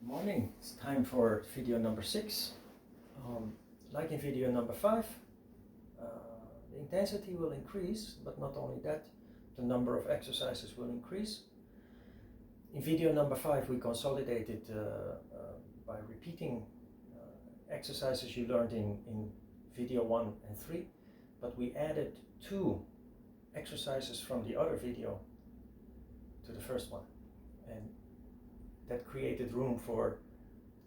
Morning, it's time for video number 6. Like in video number 5, the intensity will increase, but not only that, the number of exercises will increase. In video number 5, we consolidated by repeating exercises you learned in video 1 and 3, but we added 2 exercises from the other video to the first one. And that created room for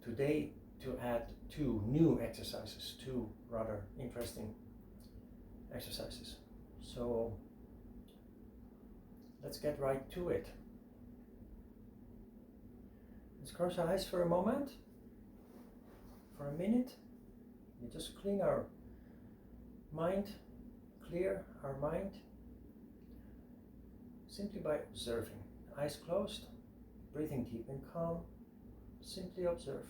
today to add 2 new exercises, 2 rather interesting exercises. So let's get right to it. Let's close our eyes for a moment, for a minute. We just clean our mind, clear our mind, simply by observing. Eyes closed. Breathing deep and calm, simply observe.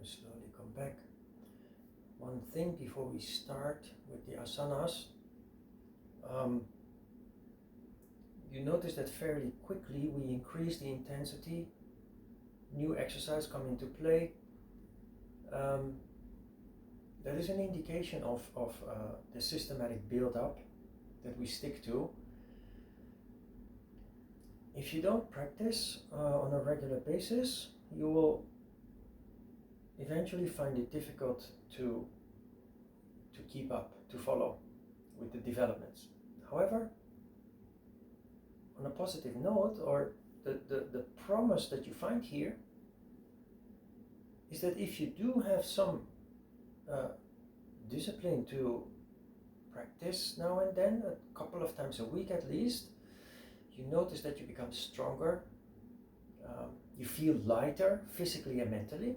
Slowly come back. One thing before we start with the asanas, you notice that fairly quickly we increase the intensity, new exercise come into play. That is an indication of the systematic build-up that we stick to. If you don't practice on a regular basis, you will eventually find it difficult to keep up, to follow with the developments. However, on a positive note, or the promise that you find here is that if you do have some discipline to practice now and then, a couple of times a week at least, you notice that you become stronger, you feel lighter physically and mentally.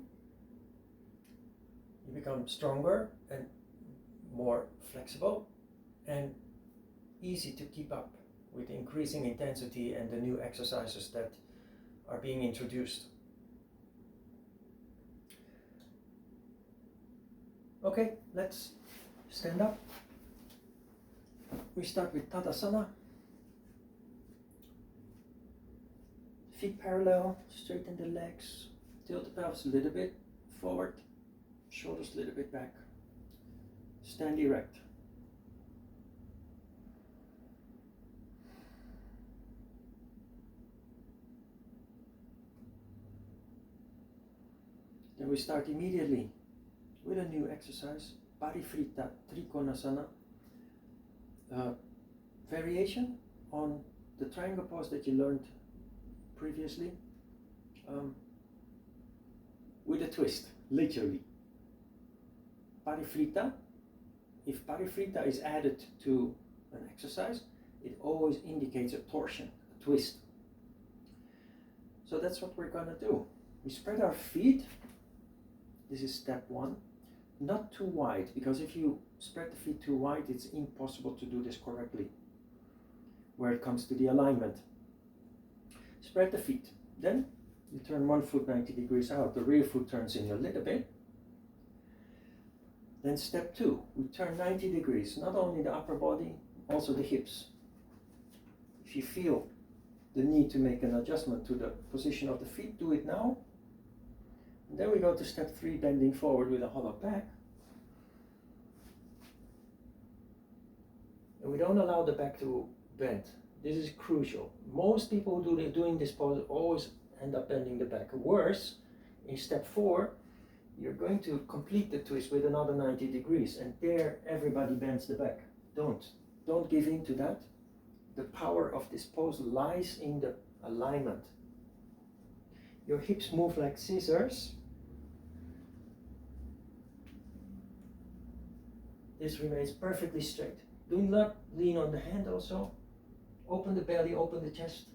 You become stronger and more flexible and easy to keep up with increasing intensity and the new exercises that are being introduced. Okay, let's stand up. We start with Tadasana. Feet parallel, straighten the legs, tilt the pelvis a little bit forward. Shoulders a little bit back. Stand erect. Then we start immediately with a new exercise, Parifrita Trikonasana. Variation on the triangle pose that you learned previously, with a twist, literally. Parifrita, if parifrita is added to an exercise, it always indicates a torsion, a twist. So that's what we're gonna do. We spread our feet. This is step 1. Not too wide, because if you spread the feet too wide, it's impossible to do this correctly. where it comes to the alignment. Spread the feet. Then you turn one foot 90 degrees out. The rear foot turns in a little bit. Then step 2, we turn 90 degrees, not only the upper body, also the hips. If you feel the need to make an adjustment to the position of the feet, do it now. And then we go to step 3, bending forward with a hollow back. And we don't allow the back to bend. This is crucial. Most people who are doing this pose always end up bending the back. Worse, in step 4, you're going to complete the twist with another 90 degrees, and there everybody bends the back. Don't give in to that. The power of this pose lies in the alignment. Your hips move like scissors. This remains perfectly straight. Do not lean on the hand also. Open the belly, open the chest.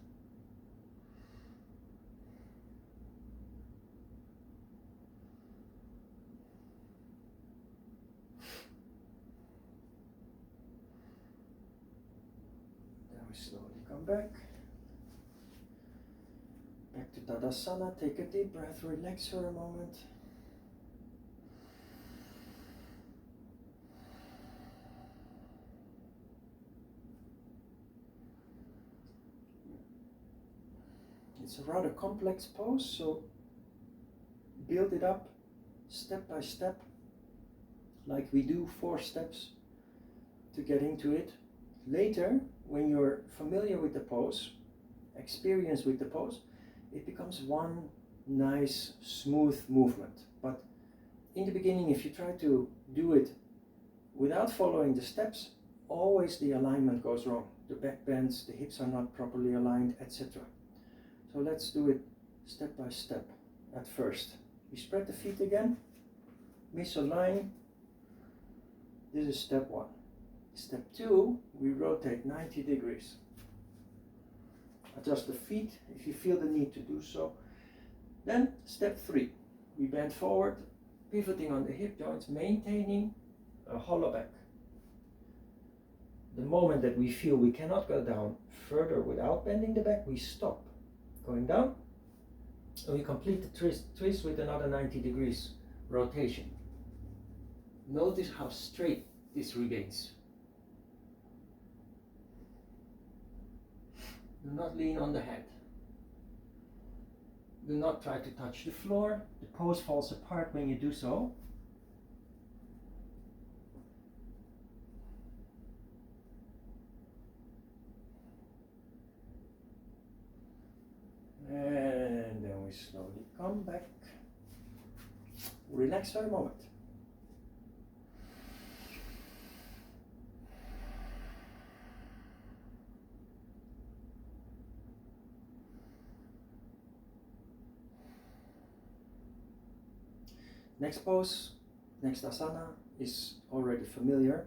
Slowly come back. Back to Tadasana. Take a deep breath. Relax for a moment. It's a rather complex pose, so build it up step by step, like we do 4 steps to get into it. Later, when you're familiar with the pose, experienced with the pose, it becomes one nice, smooth movement. But in the beginning, if you try to do it without following the steps, always the alignment goes wrong. The back bends, the hips are not properly aligned, etc. So let's do it step by step at first. We spread the feet again, misalign. This is step 1. Step 2, we rotate 90 degrees. Adjust the feet if you feel the need to do so. Then step 3, we bend forward, pivoting on the hip joints, maintaining a hollow back. The moment that we feel we cannot go down further without bending the back, we stop going down, and we complete the twist with another 90 degrees rotation. Notice how straight this regains. Do not lean on the head. Do not try to touch the floor. The pose falls apart when you do so. And then we slowly come back. Relax for a moment. Next pose, next asana is already familiar.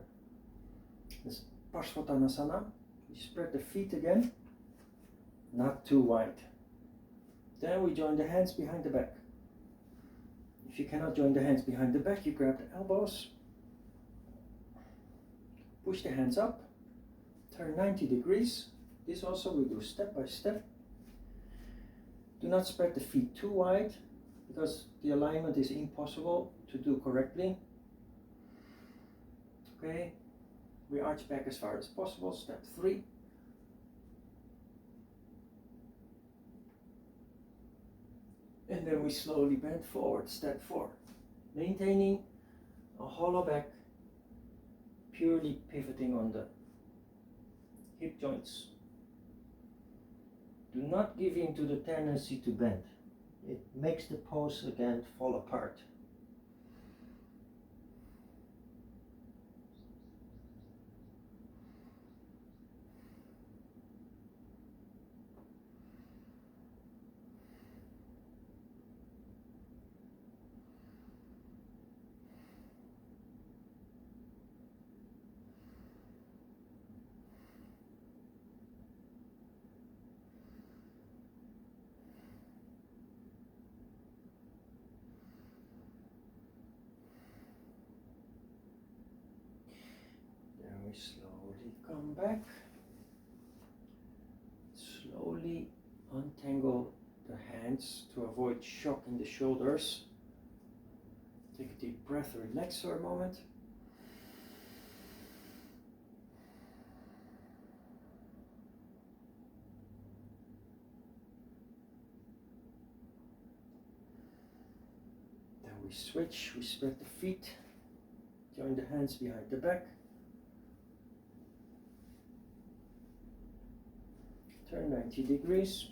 This Photon Asana. We spread the feet again, not too wide. Then we join the hands behind the back. If you cannot join the hands behind the back, you grab the elbows, push the hands up, turn 90 degrees. This also we do step by step. Do not spread the feet too wide, because the alignment is impossible to do correctly. Okay, we arch back as far as possible, step 3. And then we slowly bend forward, step 4. Maintaining a hollow back, purely pivoting on the hip joints. Do not give in to the tendency to bend. It makes the pose again fall apart. We slowly come back. untangle the hands to avoid shock in the shoulders. Take a deep breath, relax for a moment. Then we switch, we spread the feet, join the hands behind the back. Turn 90 degrees.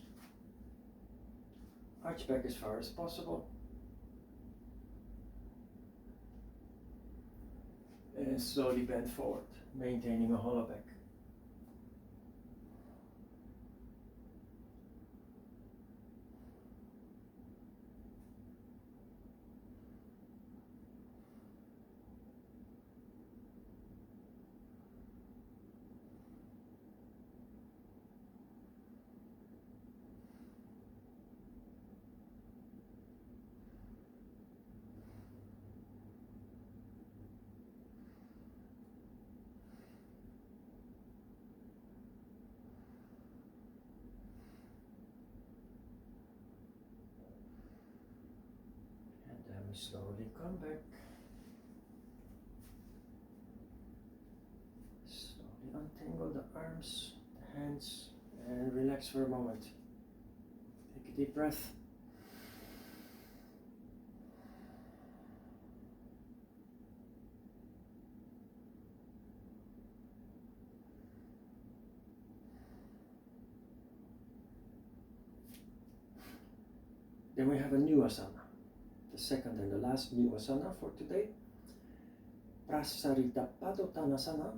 Arch back as far as possible. And slowly bend forward, maintaining a hollow back. Slowly come back. Slowly untangle the arms, the hands, and relax for a moment. Take a deep breath. Then we have a new asana. The second and the last new asana for today. Prasarita Padottanasana.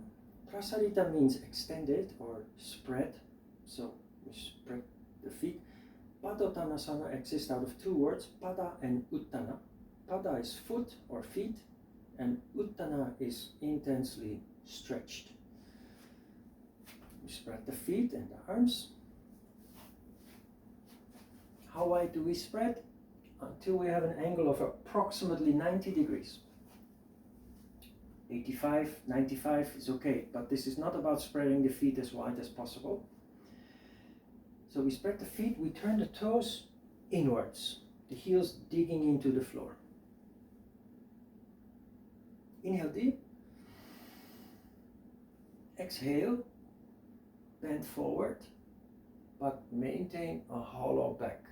Prasarita means extended or spread, so we spread the feet. Padottanasana exists out of two words, pada and uttana. Pada is foot or feet, and uttana is intensely stretched. We spread the feet and the arms. How wide do we spread? Until we have an angle of approximately 90 degrees. 85, 95 is okay, but this is not about spreading the feet as wide as possible. So we spread the feet, we turn the toes inwards, the heels digging into the floor. Inhale deep. Exhale, bend forward, but maintain a hollow back.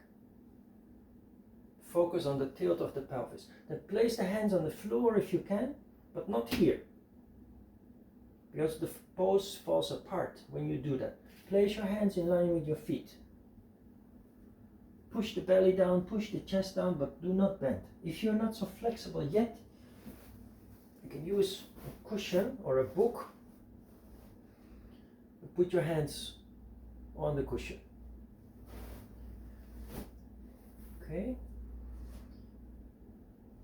Focus on the tilt of the pelvis. Then place the hands on the floor if you can, but not here, because the pose falls apart when you do that. Place your hands in line with your feet. Push the belly down, push the chest down, but do not bend. If you're not so flexible yet, you can use a cushion or a book. Put your hands on the cushion. Okay.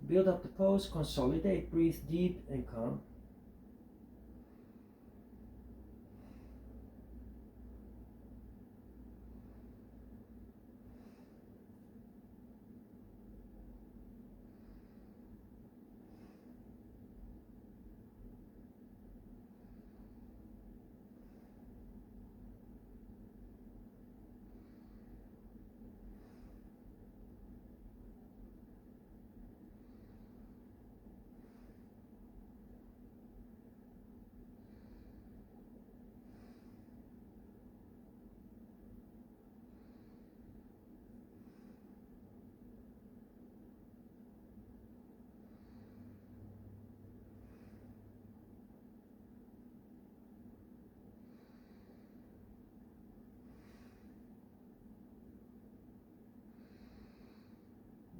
Build up the pose, consolidate, breathe deep and calm.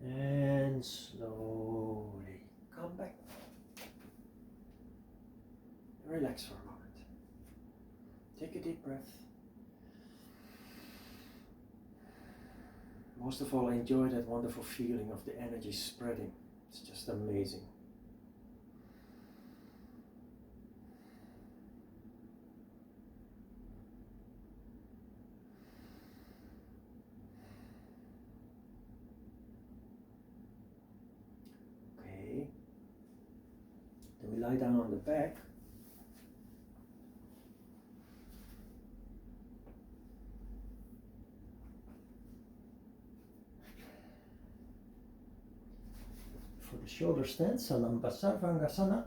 And slowly come back. Relax for a moment. Take a deep breath. Most of all, enjoy that wonderful feeling of the energy spreading. It's just amazing. Okay. Then we lie down on the back. shoulder stand, Sarvangasana.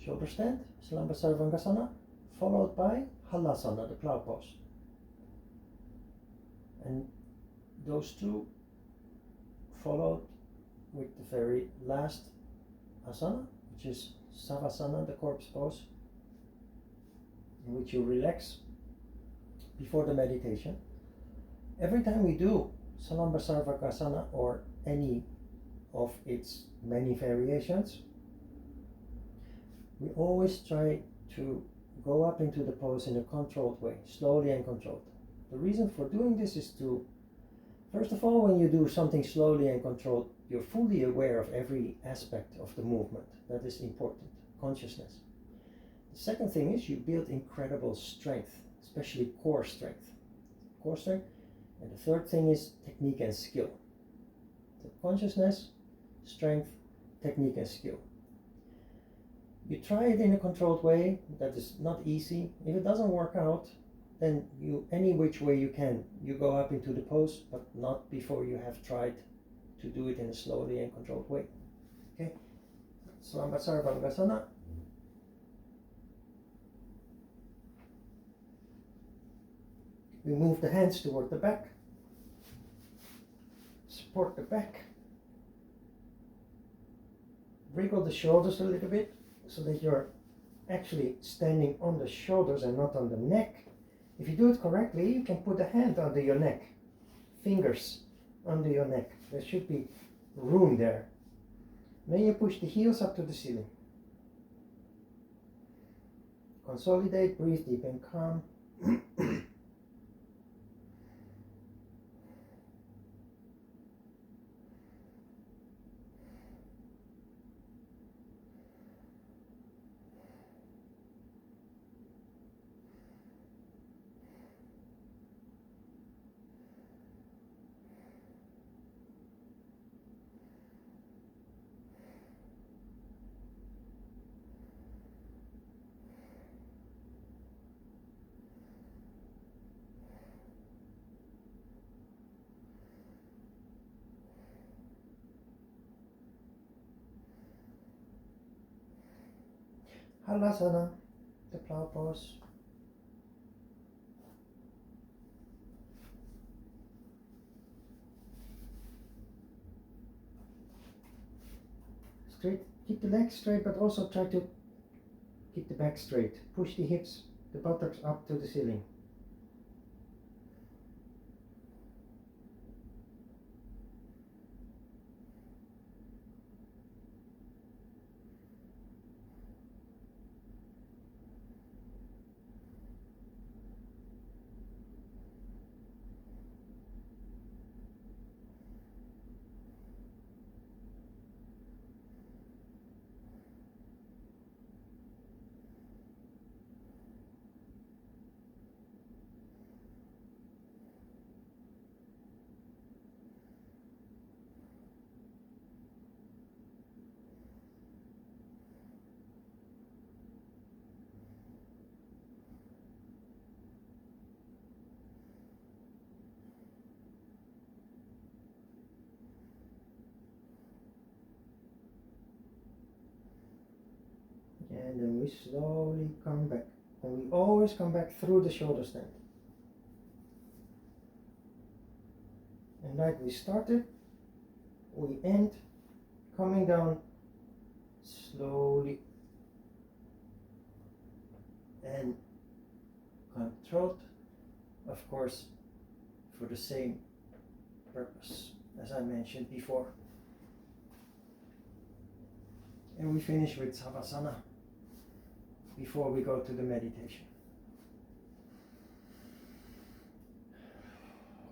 Shoulder stand, Sarvangasana, followed by Halasana, the plow pose. And those two followed with the very last asana, which is Savasana, the corpse pose, in which you relax before the meditation. Every time we do Sarvangasana or any of its many variations, we always try to go up into the pose in a controlled way, slowly and controlled. The reason for doing this is to, first of all, when you do something slowly and controlled, you're fully aware of every aspect of the movement. That is important, consciousness. The second thing is you build incredible strength, especially core strength. Core strength. And the third thing is technique and skill. So consciousness, strength, technique and skill. You try it in a controlled way. That is not easy. If it doesn't work out, then you, any which way you can, you go up into the pose, but not before you have tried to do it in a slowly and controlled way. Okay? Sarvangasana. We move the hands toward the back. Support the back. Wriggle the shoulders a little bit so that you're actually standing on the shoulders and not on the neck. If you do it correctly, you can put a hand under your neck, fingers under your neck. There should be room there. Then you push the heels up to the ceiling. Consolidate, breathe deep and calm. Halasana, the plow pose. Straight, keep the legs straight, but also try to keep the back straight. Push the hips, the buttocks up to the ceiling. And then we slowly come back. And we always come back through the shoulder stand. And like we started, we end coming down slowly and controlled, of course, for the same purpose as I mentioned before. And we finish with Savasana before we go to the meditation.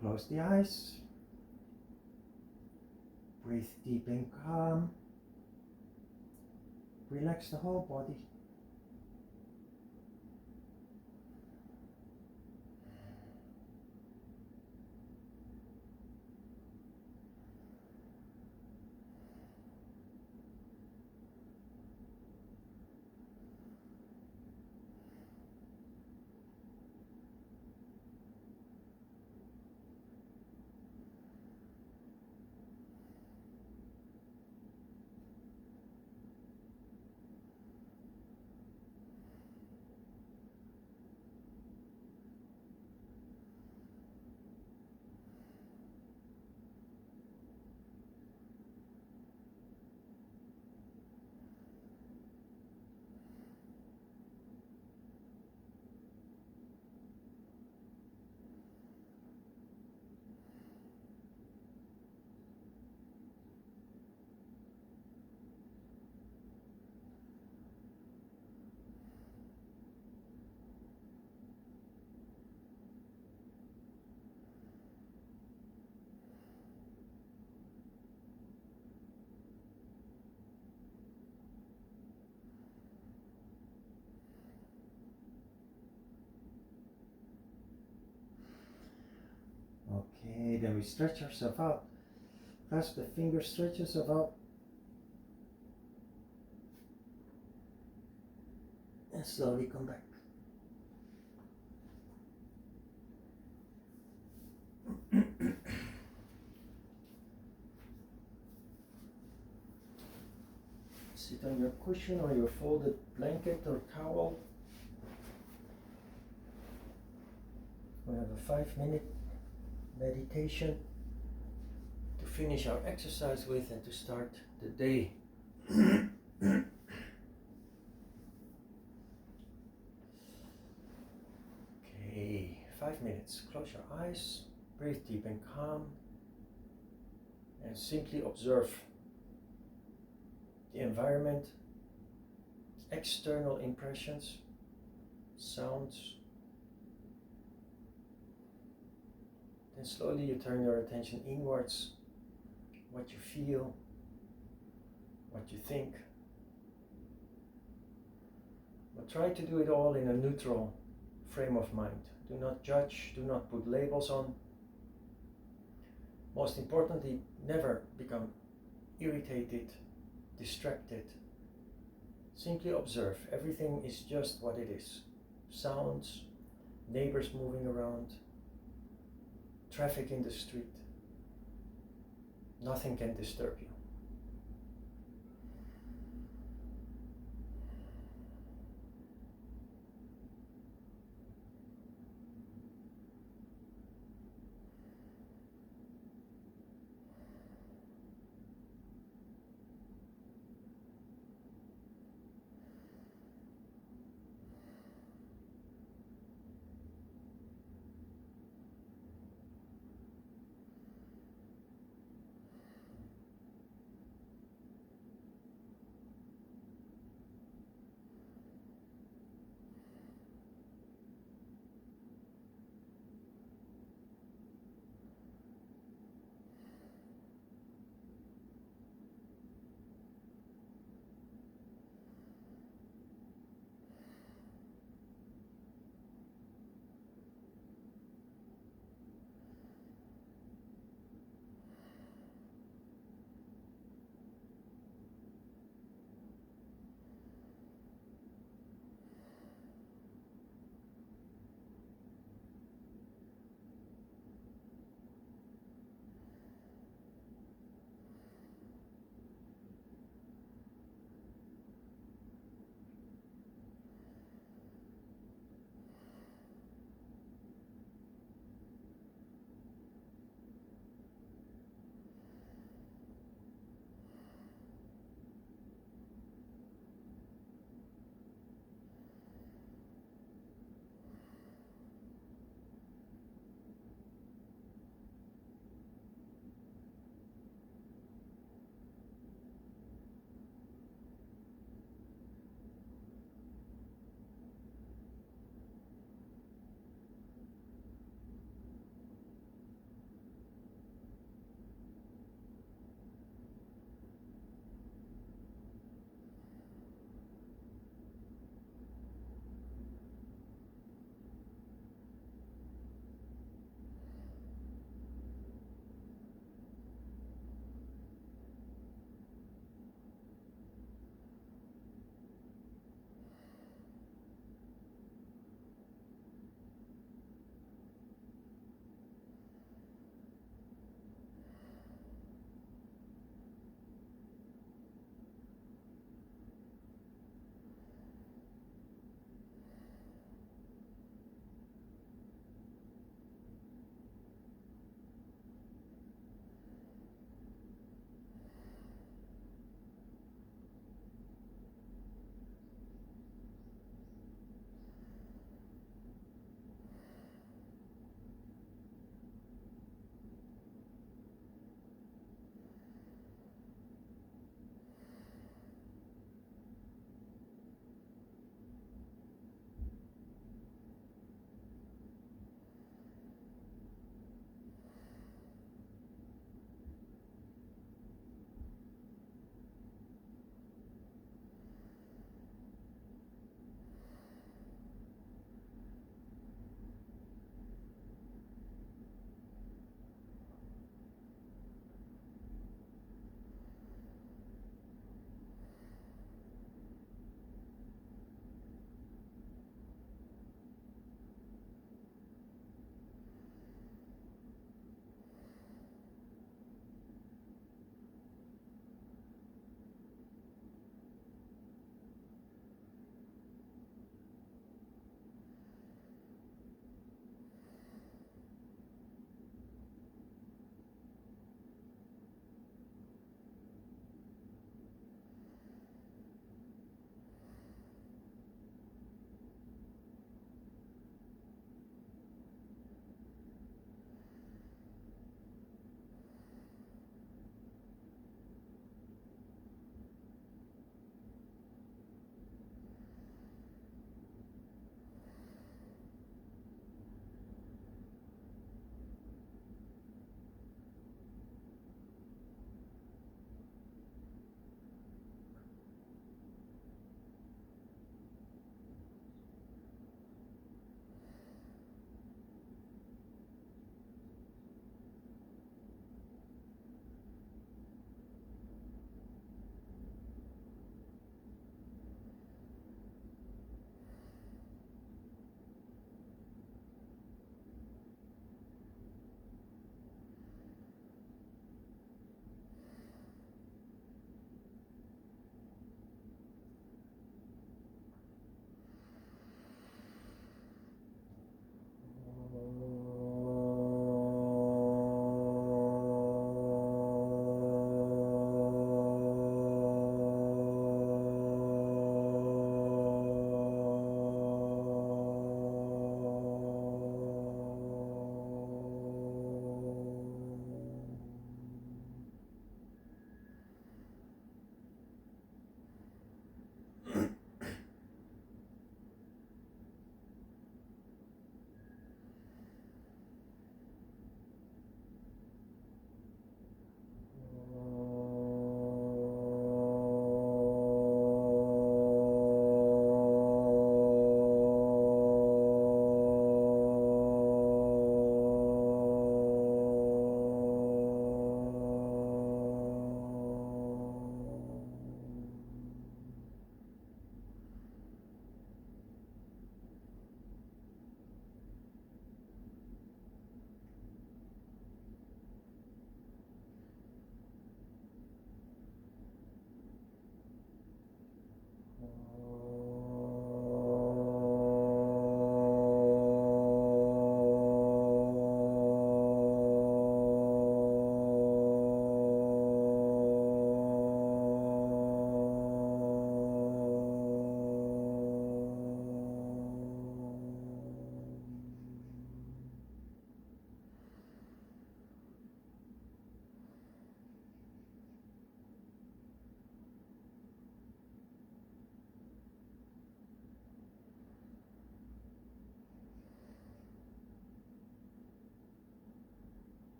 Close the eyes. Breathe deep and calm. Relax the whole body. Okay, then we stretch ourselves out. Clasp the fingers, stretch yourself out. And slowly come back. Sit on your cushion or your folded blanket or towel. We have a 5-minute meditation to finish our exercise with and to start the day. Okay, 5 minutes. Close your eyes, breathe deep and calm, and simply observe the environment, external impressions, sounds. Then slowly you turn your attention inwards, what you feel, what you think. But try to do it all in a neutral frame of mind. Do not judge, do not put labels on. Most importantly, never become irritated, distracted. Simply observe. Everything is just what it is. Sounds, neighbors moving around, traffic in the street. Nothing can disturb you.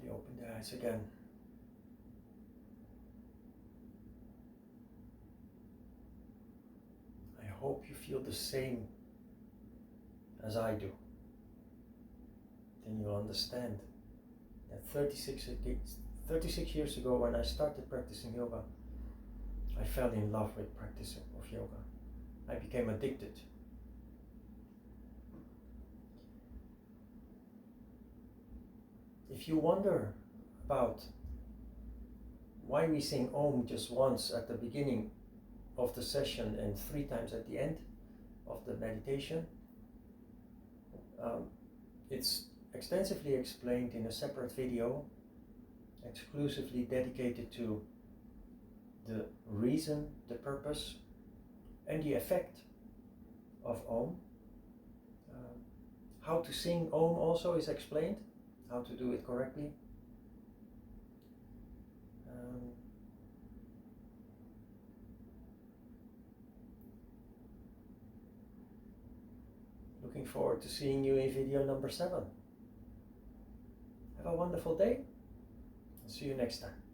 Slowly open the eyes again. I hope you feel the same as I do. Then you'll understand that 36 years ago, when I started practicing yoga, I fell in love with practicing of yoga. I became addicted. If you wonder about why we sing Om just once at the beginning of the session and 3 times at the end of the meditation, it's extensively explained in a separate video, exclusively dedicated to the reason, the purpose, and the effect of Om. How to sing Om also is explained, how to do it correctly. Looking forward to seeing you in video number 7. Have a wonderful day, and see you next time.